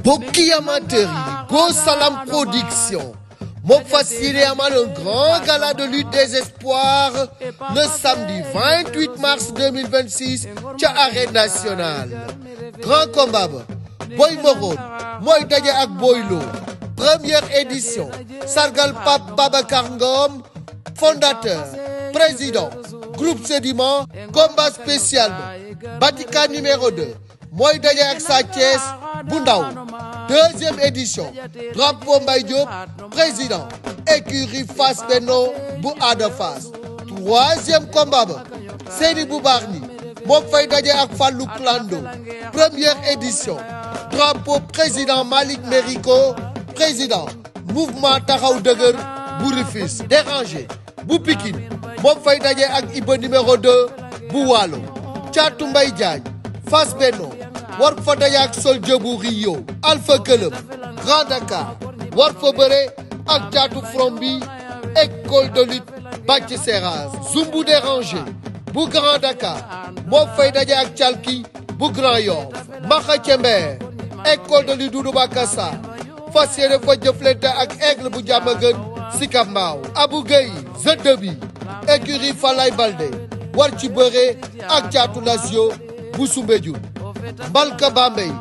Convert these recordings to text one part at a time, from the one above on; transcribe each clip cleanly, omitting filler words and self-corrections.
Bokki amateur Go Salam Production moo fas yéene amal un grand gala de lutte des espoirs le samedi 28 mars 2026 ca Arène Nationale. Grand combat ba Boy Morone mooy daje ak Boy Lo. Première édition sargal Pape Babacar Ngom fondateur président groupe Sédiment. Combat spécial Batika numéro 2 mooy daje ak Sa Thiès bu ndaw. Deuxième édition drapeau Mbaye Diop président écurie Fass Benno bu Ada Fass. Troisième combat ba Seyni bu Bargny moo fay daje ak Fallou Clando. Première édition drapeau président Malick Mérico président mouvement taxaw dëgër bu Rufisque. Dérangé bu Pikine moo fay daje ak Iba numéro 2 bu Waalo. Thiatou Mbaye Diagne Fass Benno war fa daje ak Soldier bu Rio. Alpha Club Grand Dakar war fa bëre ak Thiatou Frombi école de lutte Bathie Seras. Zumbu Dérangé bu Grand Dakar moo fay daje ak Thialki bu Grand Yoff. Maxa Cember école de lutte Doudou Bakassa fas yéene fa jëflante ak Aigle bu Diamaguène Sicap Mbao. Abou Gueye Zeddebi écurie Falaye Baldé war ci bëre ak Thiatou Lasio bu Soumbédioune. Mbalka Bambey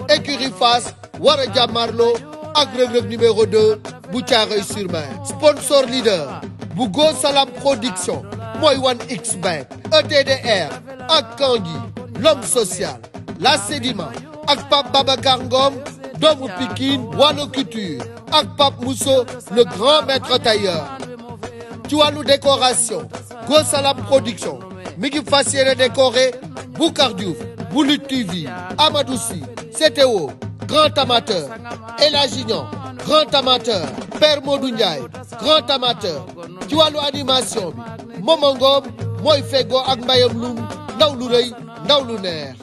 écurie Fass war a jàmmarloo ak Reug Reug numéro 2 bu Thiaroye-sur-Mer. Sponsor leader bu Go Salam Production mooy 1xBet. ETDR ak Kandji l'homme social. La Sédiment ak Pape Babacar Ngom doomu Pikine. Wano Couture ak Pape Mousso le grand maître tailleur. ci wàllu décoration Go Salam Production mi ngi fas yéene décoré Boucar Diouf bu Lutte TV, Amadou Sy CTO grand amateur, El Hadji Niang grand amateur, Père Modou Ndiaye grand amateur. ci wàllu animation bi Momo Ngom mooy feggoo ak Mbayam Loum ndaw lu rëy ndaw lu neex.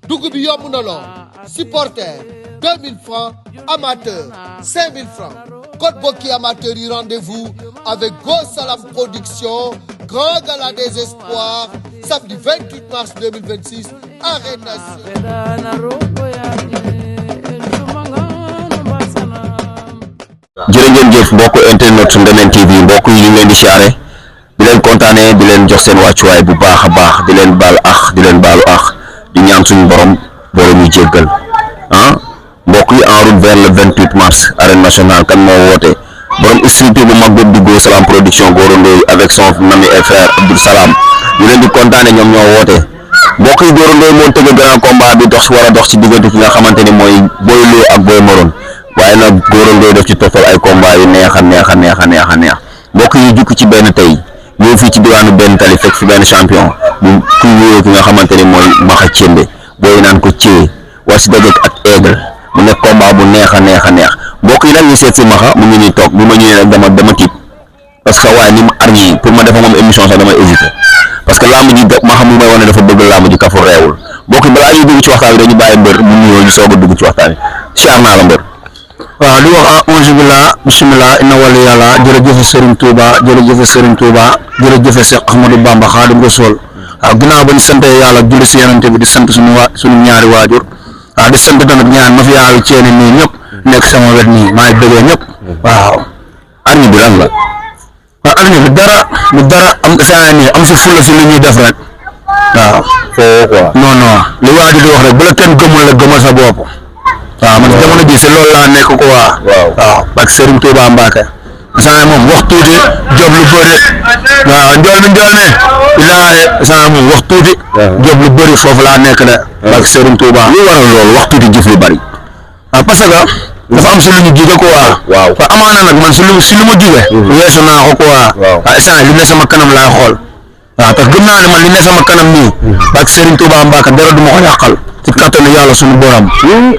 dugub bi yomb na lool. supporter 2000 francs, amateur 5000 francs. Code Bokki amateur yi rendez-vous avec Go Salam Production. Grand gala des espoirs samedi 28 mars 2026 Arène Nationale. jërë ngeen jëf mbokk internet Ndemen TV mbokk yi ñu leen di siyaare di leen kontaane di leen jox seen wàccuwaay bu baax a baax di leen baal ax di leen baalu ax di ñaan suñu borom ñu jéggal mbokk yi en route vers le 28 mars Arène Nationale kan moo woote borom structure bu mag boobu di Go Salam Production Gora Ndoye avec son ami et frère Abdou Salam ñu leen di kontaane ñoom ñoo woote mbokk yi Gora Ndoye moo tëgg grand combat bi war a dox ci diggante ki nga xamante ni mooy Boy Lo ak Boy Morone waaye nag Gora Ndoye def ci toftal ay combat yu neex a neex mbokk yi jukki ci benn tey ñëw fii ci diwaanu benn tali fekk fi benn champion bu kuy wóoroo ki nga xamante ni mooy Maxa Cembe booy naan ko Thié war si dajeek ak Aigle mu nekk combat bu neex a neex mbokk yi nag ñu seet si Maxa mu ngi nii toog bi ma ñëwee nag dama tiit parce que waaye ni ma arñi pour ma defa moom émission sax damay hésité parce que lamb ji Maxa mu may wane dafa bëgg lamb ji kaful reewul mbokk yi balaa ñuy dugg ci waxtaan bi dañu bàyyi mbër mu nuyoo ñu soog a dugg ci waxtaan bi siyaar naa la mbër. waaw di wax auzu billah bismillah inna wali yàlla jërëjëf Serigne Touba jërëjëf Cheikh Ahmadou Bamba Khadim Rassoul waaw ginnaaw ba ñu sant yàlla julli si yonent bi di sant suñu ñaari waajur waaw di sant tamit ñaan ma fi yàlla ceene nii ñëpp nekk sama wet nii maa ngi bëggee ñëpp waaw. arñi bi lan la. waaw arñi bi dara am saa nii am si fulla si li ñuy def rek waaw. foo quoi. non li waa di wax rek bu la kenn gëmul la gëmal sa bopp. waaw man jamono ji si loolu laa nekk ko waaw parce que Serigne Touba Mbacke saa moom wax tuuti job lu bëri waaw njool mi ilaaye saa moom wax tuuti job lu bëri foofu laa nekk de parce que Serigne Touba lu waral loolu wax tuuti jëf lu bëri waaw parce que dafa am si lu ñu jóge ko waaw amaana nag man si lu ma jóge weesu naa ko waaw saa li ne sama kanam laay xool waaw parce que gëm naa ne man li ne sama kanam nii parce que Serigne Touba Mbacke dara du ma ko yàqal ci kattanu yàlla suñu borom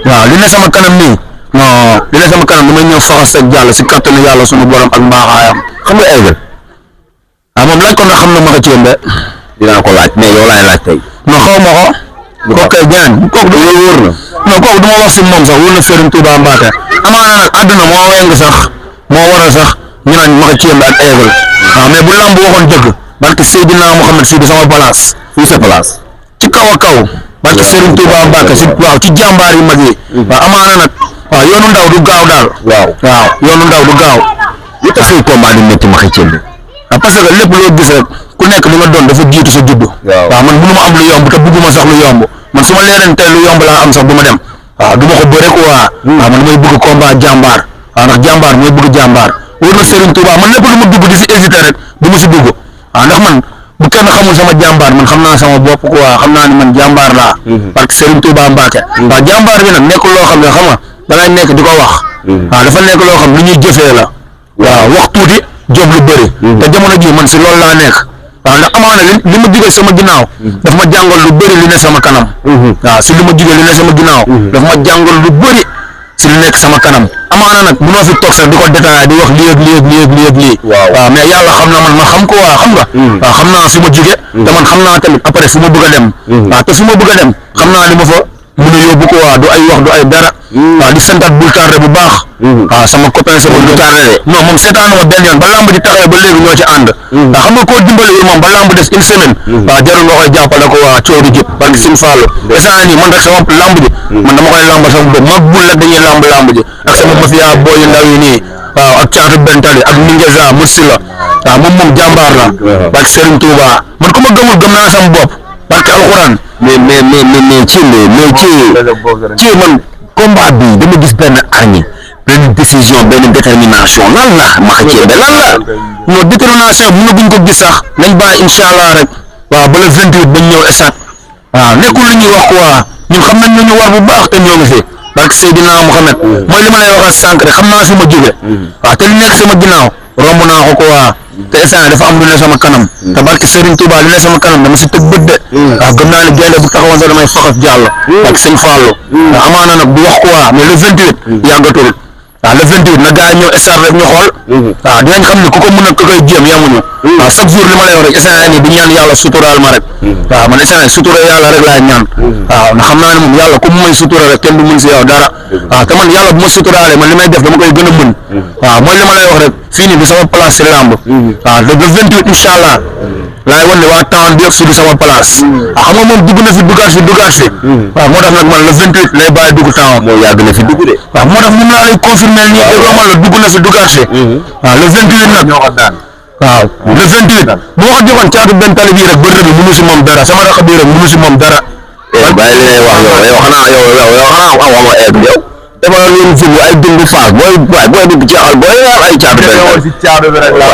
waaw li ne sama kanam nii non li ne sama kanam damay ñëw faxas ak jàll si kattanu yàlla suñu borom ak mbaaxaayam xam nga Aigle moom laaj ko ndax xam na Maxa Cembe dinaa ko laaj mais yow laay laaj tey non xaw ma ko kooku kay gën kooku du wóor na non kooku du ma wax si moom sax wóor na Serigne Touba Mbacke amaana nag àdduna moo weng sax moo waral sax ñu naan Maxa Cembe ak Aigle waaw mais bu lamb waxoon dëgg barke Seydina Mouhamed fii di sama place fii sa place ci kaw a kaw barke Serigne Touba Mbacke si waaw ci jàmbaar yu mag yi waaw amaana nag waaw yoonu ndaw du gaaw daal. waaw yoonu ndaw du gaaw. li tax say combat di métti ma xëy cënd. parce que lépp loo gis rek ku nekk li nga doon dafa jiitu sa juddu. waaw man mënu ma am lu yomb te bëgguma sax lu yomb man su ma leereen tey lu yomb laa am sax du ma dem. waaw du ma ko bëre quoi. waaw man damay bëgg combat jàmbaar. waaw ndax jàmbaar mooy bëgg jàmbaar wóor na Serigne Touba man lépp lu ma dugg di si hésité rek du ma si dugg. waaw ndax man bu kenn xamul sama jàmbaar man xam naa sama bopp quoi xam naa ni man jàmbaar laa. parce que Serigne Touba Mbacke. waaw jàmbaar bi nag nekkul loo xam ne xam nga da ngay nekk di ko wax. waaw dafa nekk loo xam lu ñuy jëfee la. waaw wax tuuti jox lu bëri. te jamono ji man si loolu laa nekk. waaw ndax amaana li ma jugee sama ginnaaw. daf ma jàngal lu bëri li ne sama kanam. waaw si li ma jugee li ne sama ginnaaw. daf ma jàngal lu bëri si li nekk sama kanam. amaana nag mënoo fi toog sax di ko détaillé di wax lii ak lii. waaw mais yàlla xam na man ma xam ko waa xam nga. waaw xam naa fi ma jugee. te man xam naa tamit après fu ma bëgg a dem. waaw te fu ma bëgg a dem xam naa li ma fa mën a yóbbu ko waa du ay wax du ay dara. waaw di santaat bul tardé bu baax. waaw sama copain sama bul tardé non moom seetaanu ma benn yoon ba lamb di taxawee ba léegi ñoo ci ànd. waaw xam nga koo dimbali moom ba lamb des une semaine. waaw jarul nga koy jàppale ko waa coow di jëpp parce que suñu fàllu instant nii man rek sama lamb ji man dama koy lambal sama bopp mag bul rek dañuy lamb ji ak sama mafia booy yu ndaw yi nii waaw ak caatu bentali ak Mingueza Mursila waaw moom jàmbaar la parce que Serigne Touba man ku ma gëmul gëm naa sama bopp parce que alxuraan mais ci man combat bi dama gis benn hargne benn décision benn détermination lan la ma xëy lan la. non détermination bi mënaguñ ko gis sax nañ bàyyi incha allah rek waaw ba le 28 bañ ñëw esat waaw nekkul lu ñuy wax quoi ñun xam nañ lu ñu war bu baax te ñoo ngi fi barke Seydina Mohamed mooy li ma lay waxaat sànq rek xam naa fi ma jóge waaw te li nekk sama ginnaaw romb naa ko quoi te instant dafa am lu ne sama kanam te barke Serigne Touba li ne sama kanam dama si tëg bët de waaw gëm naa ne gaynde bu taxawoon sax damay faxas jàll ak sëñ Fallou amaana nag du wax quoi mais le 28 yàggatul waaw le 28 na gars yi ñëw estar rek ñu xool waaw dinañ xam ne ku ko mën a ku koy jéem yamuñu waaw chaque jour li ma lay wax rek instant nii di ñaan yàlla suturaal ma rek waaw man instant sutura yàlla rek laay ñaan waaw ndax xam naa ne moom yàlla ku mu may sutura rek kenn du mën si yow dara waaw te man yàlla bu ma suturaalee man li may def dama koy gën a mën waaw mooy li ma lay wax rek fii nii du sama place si làmb waaw le 28 incha allah laay wan ne waa temps bi yëpp si du sama place waaw xam nga moom dugg na fi duggaat fi waaw moo tax nag man le 28 lay bàyyi dugg temps moo yàgg na fi dugg de. waaw moo tax moom laa lay confirmer nii déggoo man la dugg na fi duggaat fi waaw le 28 nag waaw le 28 bu ma ko joxoon caatu benn tali bii rek bëri bi mënu si moom dara sama raxa bii rek mënu si moom dara bàyyi li ngay wax yow xanaa wax ma egg yow dama leen fi ay dund faas booy dugg ci àll booy wax ay caatu benn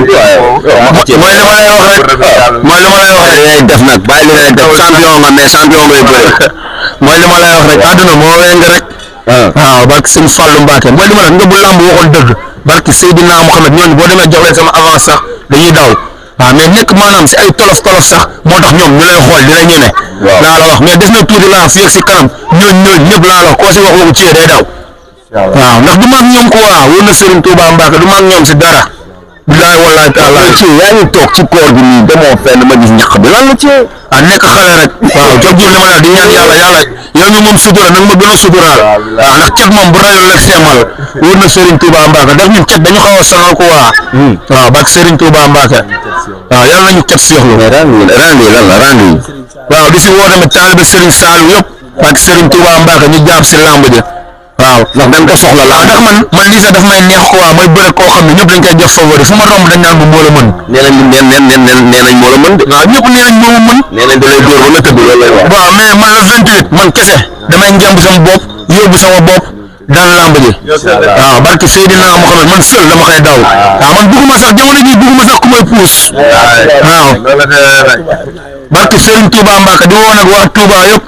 mooy li ma lay wax rek mooy li ma lay wax li ngay def nag bàyyi li ngay def champion nga mais champion ngay bëri mooy li ma lay wax rek àdduna moo weng rek waaw barke sëñ Fallou Mbacke mooy li ma la nga bu lamb waxoon dëgg barke Seydina Mohamed ñooñu boo demee jox leen sama avance sax dañuy daw waaw mais nekk maanaam si ay tolof sax moo tax ñoom ñu lay xool dina ñeme laa la wax mais des na tuuti laa fii ak si kanam ñooñu ñëpp laa la wax koo si wax waxu ci day daw waaw ndax du mag ñoom quoi wóor na Serigne Touba Mbacke du mag ñoom si dara bilaay wallaay taala ci yaa ngi toog ci koor bi nii demoo fenn ma gis ñaq bi lan la ci nekk xale rek waaw jog jur li ma la di ñaan yàlla yow ñu moom sutura nag ma gën a suturaal waaw ndax cat moom bu rayul rek seemal wóor na Serigne Touba Mbacke ndax ñun cat dañu xaw a sonal ko waaw barke Serigne Touba Mbacke waaw yàlla nañu cat seexlu rang yi lan la rang yi waaw di si woo tamit taalibe Serigne Saliou yëpp barke Serigne Touba Mbacke ñu jàpp si lamb ji waaw ndax dañ ko soxla la ndax man lii sax daf may neex quoi mooy bëre koo xam ne ñëpp dañ koy def favori fu ma romb dañ naan moo la mën nee nañ moo la mën de waaw ñëpp nee nañ moo mën nee nañ da lay dóor ba nga tëdd loolu lay wax waaw mais man le 28 man kese damay ngemb sama bopp yóbbu sama bopp daan lamb ji waaw barke Seydina Mohamed man seul dama koy daw waaw man bugguma sax jamono ji bugguma sax ku may puus waaw barke Serigne Touba Mbacke di woo nag waa Touba yëpp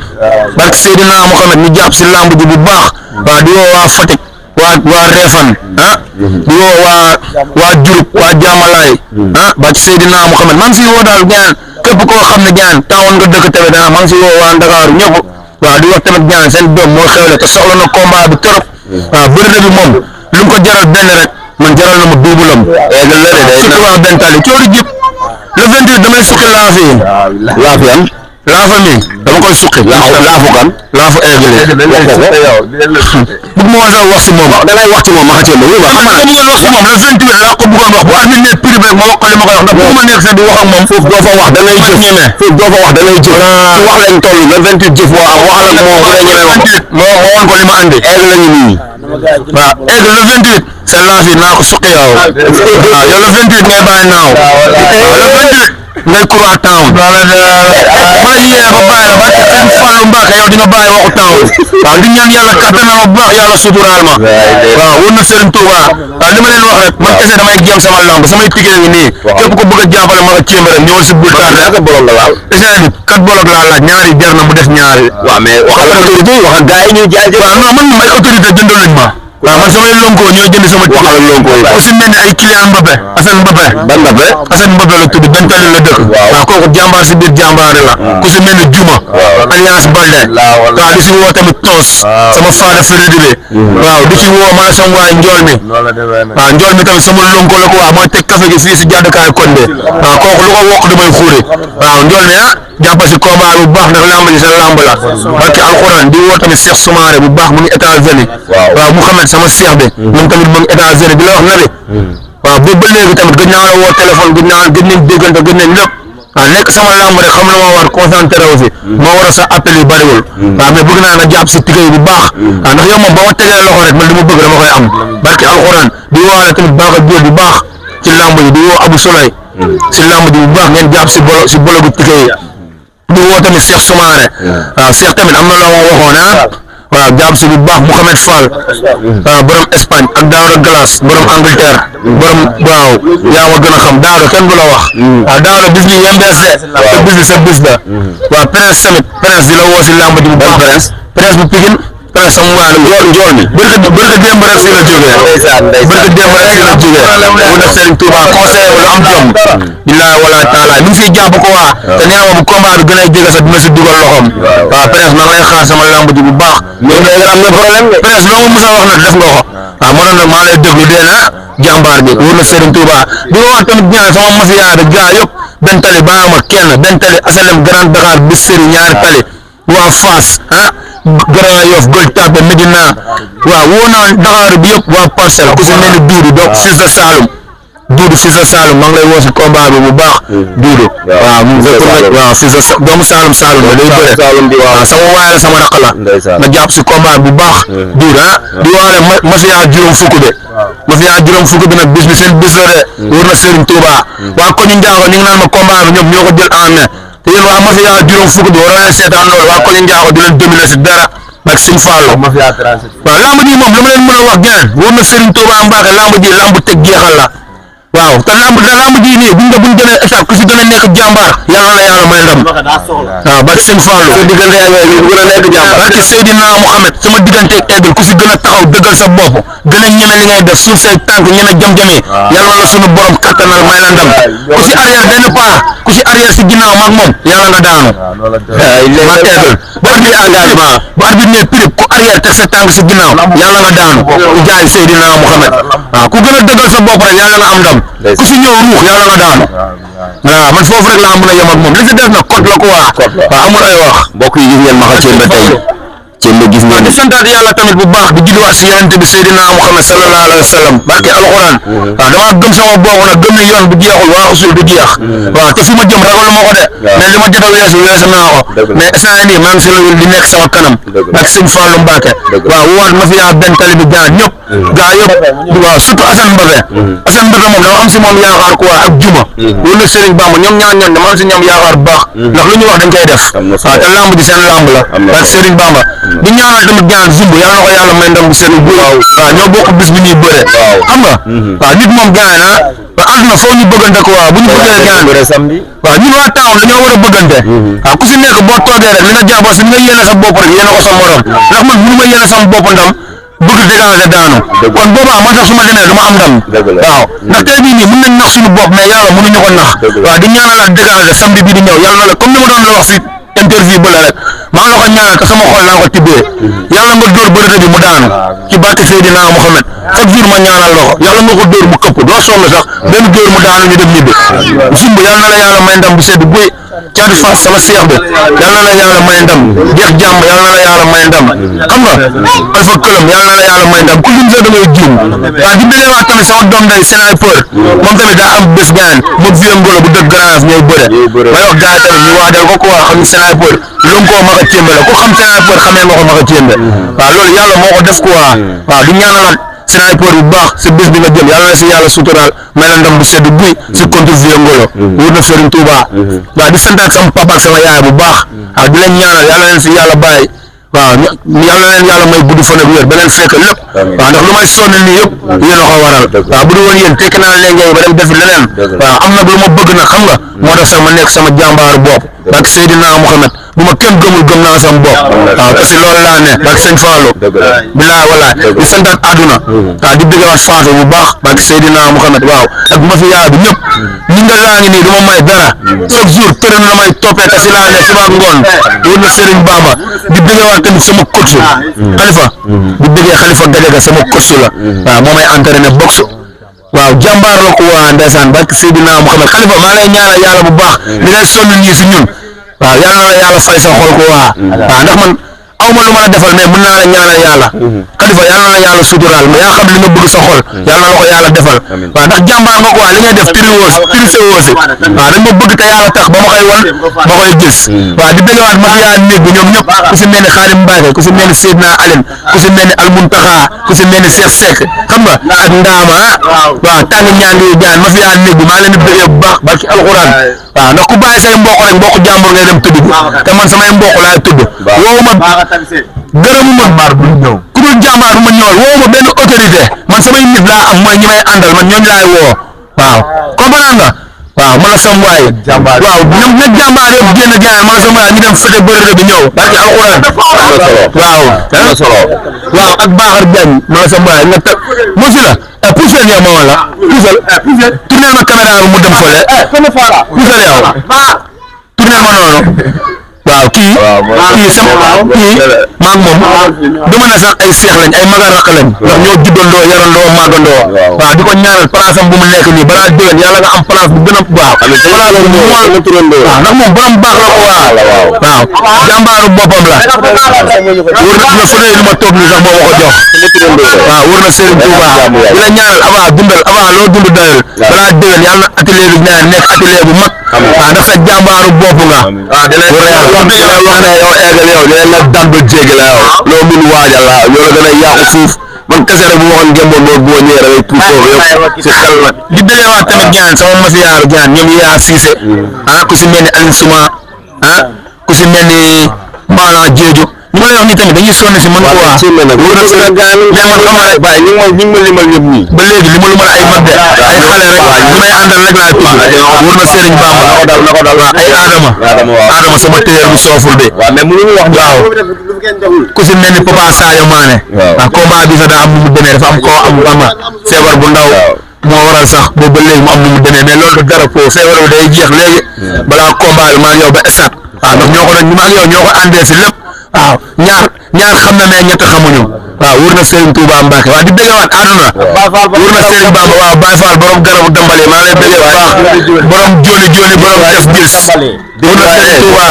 barke Seydina Mohamed ñu jàpp si lamb ji bu baax waaw di woo waa Fatick waa Réfane di woo waa Diouroup waa Diamalaye barke Seydina Mohamed maa ngi siy woo daal gaan képp koo xam ne gaan tawoon nga dëkk tamit maa ngi siy woo waa Ndakaaru ñëpp waaw di wax tamit gaan seen doom moo xewle te soxla na combat bi trop waaw bëri bi moom lu mu ko jaral benn rek man jaral na ma duubulam eggal la de surtout waa benn tali coori jëpp le 28 damay suqi laafi laafi am la famille dama koy suqi laafu kan laafu eggale bëgg ma woon sax wax si moom da ngay wax ci moom ma xëcc ma wéy ma xam nga bëggoon wax si moom le 28 laa ko bëggoon wax bu am ne prix rek ma wax ko li ma koy wax ndax bu ma nekk sax di wax ak moom foofu doo fa wax da ngay jëf foofu doo fa wax da ngay jëf ci wax lañ toll le 28 jëf wax ak moom ma woon ko li ma andi egg lañu nii waaw egg le 28 sa laaf yi naa ko suqi yow yow le 28 ngay bàyyi naaw le 28 ngay croix town bala liggéey ba bàyyi la barke sëñ Fallou Mbacke yow di nga bàyyi waxu town waaw di ñaan yàlla kattanal ma bu baax yàlla suturaal ma waaw wóor na Serigne Touba waaw li ma leen wax rek man kese damay jéem sama lamb samay tigee ngi nii képp ko bëgg a jàppale ma ak Thiémé rek ñëwal si bul taat rek bolok la waaw essai bi 4 bolok laa laaj ñaari jar na mu des ñaari waaw mais waxal autorité yi waxal gars yi ñuy jaajëf waaw non man moom ay autorité jëndaluñ ma waaw man samay lonko ñooy jënd sama tigee waxal lonko yi ku si mel ni ay client Mbappé Assane Mbappé ban Mbappé Assane Mbappé la tudd benn tali la dëkk waaw kooku jàmbaar si biir jàmbaare la ku si mel ni Juma Alliance Balde waaw di si woo tamit Toos sama faada Frédé bi waaw di ci woo maa sama waay Njool mi waaw Njool mi tamit sama lonko la ko wax mooy teg café gi fii si jàddukaay Konde waaw kooku lu ko wokk damay xuure waaw Njool mi jàppal si combat bu baax ndax lamb ji sa lamb la barki alxuraan di woo tamit Cheikh Soumaré bu baax mu ngi États-Unis waaw Mouhamed sama Cheikh bi moom tamit mu ngi États-Unis di la wax na bi waaw boobu ba léegi tamit gëj naa la woo téléphone gëj nañ déggante gëj nañ lépp waaw nekk sama lamb rek xam la ma war concentré wu si moo war a sa appel yi bëriwul waaw mais bëgg naa nga jàpp si tigay bu baax waaw ndax yow moom boo ma tegee loxo rek man li ma bëgg dama koy am barki alxuraan di woowaale tamit baax a jóor bu baax ci lamb yi di woo Abou Souley si lamb ji bu baax ngeen jàpp si bologu tigay di woo tamit Cheikh Soumaré waaw Cheikh tamit am na la ma waxoon waaw jàpp si bu baax Mouhamed Fall waaw borom Espagne ak Daouda Glace borom Angleterre borom waaw yaa ma gën a xam Daouda kenn du la wax waaw Daouda bis bi ngeen bees de te bis bi sa bis la waaw Prince tamit Prince di la woo si lamb ji bu baax Prince bu Pikine Prince sama waay njool mi bërka démb rek fii la jógee bërka démb rek fii la jógee mu def Serigne Touba conseil lu am jom billahi wala taala mi ngi fiy jàpp ko waa te nee na ma bu combat bi gën a jege sax dina si dugal loxoom waaw Prince maa ngi lay xaar sama lamb ji bu baax am na problème Prince loo ma mos a wax nag def nga ko waaw moo tax nag maa lay déglu dee na jàmbaar bi wóor na Serigne Touba di ko wax tamit ñaan sama mafia bi gaa yëpp benn tali bàyyiwuma kenn benn tali asalem Grand Dakar bis Serigne ñaari tali waa Fass Grand Yoff Gueule Tapée Médina waaw woo naa Dakar bi yëpp waa Parcelles ku si mel ni Doudou donc fils de Saloum Doudou fils de Saloum maa ngi lay woo si combat bi bu baax Doudou waaw mu waaw fils de doomu Saloum la day bëre waaw sama waay la sama rakk la nga jàpp si combat bu baax Doudou di waale mafia juróom fukk de mafia juróom fukk bi nag bis bi seen bis la de wóor na Serigne Touba waa koñu Ndiago ñu ngi naan ma combat bi ñoom ñoo ko jël en main te yéen waa mafia juróom fukk bi war leen seetaan loolu waa koñu Ndiago di leen dominer si dara ak Sëñ Fallu waaw lamb ji moom dama leen mën a wax gaan wóor na Serigne Touba Mbacke lamb ji lamb teg jeexal la waaw te lamb ji nii buñ demee état ku si gën a nekk jàmbaar yàlla na yàlla may ndam waaw barke Sëñ Fallu sa diggante ak ku gën a nekk jàmbaar barke Seydina Mouhamed sama diggante ak Aigle ku si gën a taxaw dëggal sa bopp gën a ñeme li ngay def suuf say tànk ñeme jam-jami yàlla na la sunu borom kattanal may la ndam ku si arrière benn pas ku si arrière si ginnaaw maag moom yàlla nga daanu ma Aigle bu arbitre engagement bu arbitre ne prix ku arrière teg sa tànk si ginnaaw yàlla nga daanu ku jaay Seydina Mouhamed waaw ku gën a dëggal sa bopp rek yàlla nga am ndam ku si ñëw ruux yàlla nga daanu waaw man foofu rek laa mën a yem ak moom li si des nag code la ko waa waaw amul ay wax mbokk yi gis ngeen ma xal Thiémé tey Thiémé gis ngeen di santaat yàlla tamit bu baax di julliwaat si yonent bi Seydina Muhammad sallallahu alayhi wa sallam barke alxuraan waaw dama gëm sama bopp nag gëm ni yoon bu jeexul waa usul du jeex waaw te fi ma jëm ragal ma ko de mais li ma jot a weesu naa ko mais instant yii nii maa ngi si loolu di nekk sama kanam ak sëñ Fallou Mbacke waaw woon ma fi yaa benn tali bi gaa ñëpp gaa yëpp waaw surtout Assane Mbappé moom dama am si moom yaakaar quoi ak Juma wala Serigne Bamba ñoom ñaar ñoon dama am si ñoom yaakaar bu baax ndax lu ñu wax dañ koy def waaw te lamb ji seen lamb la ak Serigne Bamba di ñaanal tamit gaan Zumbu yàlla na ko yàlla may ndam bu Serigne bu waaw ñoo bokk bis bi ñuy bëre xam nga waaw nit moom gaan waaw àdduna foo ñu bëggante quoi bu ñu bëggee gaan waaw ñun waa town dañoo war a bëggante waaw ku si nekk boo toogee rek li nga jàppoon si li nga yéene sa bopp rek yéene ko sa morom ndax man mënu ma yéene sama bopp ndam bëgg dégager daanu kon boobaa man sax su ma demee du ma am ndam waaw ndax tey bii nii mën nañ nax suñu bopp mais yàlla mënuñu ko nax waaw di ñaanalaat dégager samedi bii di ñëw yàlla na la comme ni ma doon la wax si interview ba la rek maa ngi la ko ñaanal te sama xol laa ko tibbee yàlla nga dóor bëri bi mu daanu ci barke Seydina Mohamed chaque jour ma ñaanal la ko yàlla nga ko dóor mu këpp doo sonn sax benn dóor mu daanu ñu dem ñibbi simb yàlla na la yàlla may ndam bu sedd buy Caatu Fass sama seex bi yàlla na la yàlla may ndam jeex jàmm yàlla na la yàlla may ndam xam nga Alpha Këlam yàlla na la yàlla may ndam ku lim sax da ngay juum waaw di bëggee waat tamit sama doom day Sniper moom tamit daa am bés gaan moom Vieux Ngolo bu dëkk Garaaf ñooy bëre may wax gars tamit ñu waajal ko quoi xam Sniper Lonko Maka Cémbe la ku xam Sniper xamee nga ko Maka Cémbe waaw loolu yàlla moo ko def quoi waaw di ñaanalaat Sniper bu baax si bés bi nga jëm yàlla na si yàlla suturaal may la ndam bu sedd buy si contre Vieux Ngolo wóor na Serigne Touba waaw di sant ak sama papa ak sama yaay bu baax waaw di leen ñaanal yàlla leen si yàlla bàyyi waaw yàlla leen yàlla may gudd fan ak wér ba leen fekk lépp waaw ndax lu may sonn nii yëpp yéen a ko waral waaw bu du woon yéen tekki naa leen ngay ba dem defi leneen waaw am nag lu ma bëgg nag xam nga moo tax sama nekk sama jàmbaaru bopp ak Seydina Mouhamed bu ma kenn gëmul gëm naa sama bopp waaw te si loolu laa ne ak sëñ Fallou bilaay walaay di santaat àdduna waaw di bëggaat Fatou bu baax ak Seydina Mouhamed waaw ak mafia bi ñëpp ñi nga laa ngi nii du ma may dara chaque jour tërën la may toppee te si laa ne suba ngoon wóor na Serigne Bamba di bëggaat tamit sama coach Khalifa di bëggee Khalifa Gadiaga sama coach la waaw moo may entraîné boxe waaw jàmbaar la ko waa ndeysaan barke Seydina Mouhamed Khalifa maa lay ñaanal yàlla bu baax li ngay sonn nii si ñun waaw yàlla na yàlla fay sa xol ko waa waaw ndax man aw ma lu ma la defal mais mën naa la ñaanal yàlla Khalifa yàlla na yàlla suturaal ma yaa xam li nga bëgg sa xol yàlla na la ko yàlla defal waaw ndax jàmbaar nga ko waa li ngay def triwoosi waaw da nga ma bëgg te yàlla tax ba ma koy wan ma koy gis waaw di bëggawaat ma fiyaa néeg bi ñoom ñëpp ku si mel ni Xaadim Mbacke ku si mel ni Seydina Aline ku si mel ni Almuntaxa ku si mel ni Cheikh Seck xam nga ak Ndaama waaw tàng ñaangi gaan ma fiyaa néeg bi maa leen di bëggee bu baax barki alxuraan waaw ndax ku bàyyi say mbokk rek mbokk jàmbur ngay dem tudd te man samay mbokk laay tudd woowu ma gërëmu ma ku dul jàmbaar bu ma ñëwal woowu ma benn autorité man samay nit laa am mooy ñi may àndal man ñooñu laay woo waaw comprendre nga waaw man la sam waay waaw ñoom nag jàmbaar yëpp génn gaay man la sam waay ñu dem fete bërëb bi ñëw barki alxuraan waaw waaw ak Baaxar Diagne man la sam waay nga teg mo si la poussé ñëw ma wala poussé tourné ma caméra bi mu dem fële poussé yow tourné ma noonu waaw kii sama kii maag moom dama ne sax ay seex lañ ay maga rakk lañ ndax ñoo juddandoo yarandoo màggandoo waaw di ko ñaanal place am bu mu nekk nii balaa déwén yàlla nga am place bu gën a baax place bu mool waaw ndax moom borom baax la ko waaw jàmbaaru boppam la wóor na nga fële lu ma toog nii sax moo ma ko jox waaw wóor na Serigne Touba di la ñaanal avant dundal avant loo dund doyal balaa déwén yàlla na atelier bi ñaan nekk atelier bu mag waaw ndax sa jàmbaaru bopp nga waaw di la wax ne yow eggal yow dinañ la dàmb jéggi la yow loo mun waajal la yow la gën a yàqu fuuf man kese rek bu ma waxoon ngémboon loolu boo ñëwee da ngay puusoo yëpp si xel la di bëggee wax tamit gaan sama mafiyaaru gaan ñoom yaa Cissé ku si mel ni Aline Souma ku si mel ni Maana Jooju ñu ma lay wax ni tamit dañuy sonn si man quoi wóor na seen gaan mais man xam rek waaye ñu ngi ma limal ñëpp nii ba léegi li ma lu ma ay mag de ay xale rek ñi may àndal rek laay tudd wóor na Serigne Bamba waaw ay Adama sama téer bu sooful bi waaw mais mënuñu wax waaw ku si mel ni Papa Sadio Mané waaw combat bi sax daa am nu mu demee dafa am koo am ama feebar bu ndaw moo waral sax boobu ba léegi mu am nu mu demee mais loolu du dara ko feebar bi day jeex léegi balaa combat bi maa ngi yow ba esat waaw ndax ñoo ko doon maa ngi yow ñoo ko àndee si lépp waaw ñaar xam na mais ñett xamuñu waaw wóor na Serigne Touba Mbacke waaw di bëggewaat àdduna wóor na Serigne Bamba waaw Baye Fall borom garabu dambali maa lay bëggee baax borom joli borom def gis wóor na Serigne Touba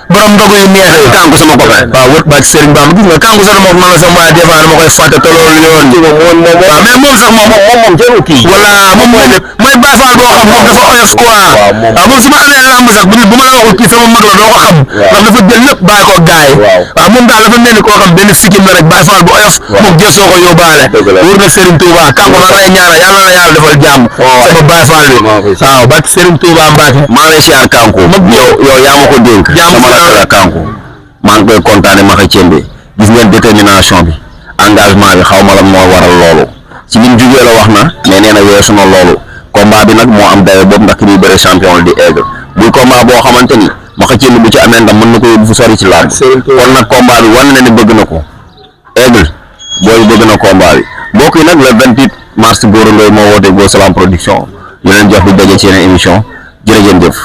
borom ndogu yu neex yi kàngu sama copain waaw wër bàcc Serigne Bamba gis nga kàngu sax moom man la sama waay des fois dama koy fàtte te loolu yoon waaw mais moom sax moom jarul kii voilà moom mooy Baye Fall boo xam moom dafa oyof quoi waaw moom su ma amee lamb sax bu ma la waxul kii sama mag la doo ko xam ndax dafa jël lépp bàyyi ko gaay waaw moom daal dafa mel ni koo xam benn sikkim la rek Baye Fall bu oyof moom jël soo ko yóbbaale wóor na Serigne Touba kàngu maa lay ñaanal yàlla na yàlla defal jàmm sama Baye Fall bi waaw barke Serigne Touba Mbacke maa lay siyaar kàngu yow yaa ma ko dénk sama rakk la kàngu maa ngi koy kontaane ma xëy cembe gis ngeen détermination bi engagement bi xaw ma lan moo waral loolu ci lim jugee la wax na mais nee na weesu na loolu combat bi nag moo am dayo boobu ndax ki muy bëre champion di egg muy combat boo xamante ni ma xëy cembe bu ci amee ndam mën na ko yóbbu fu sori ci làmb kon nag combat bi wane na ne bëgg na ko egg booy bëgg na combat bi mbokk yi nag le 28 mars Gora Ndoye moo woote Go Salam production ñu leen jox di daje ci yeneen émission jërë ngeen jëf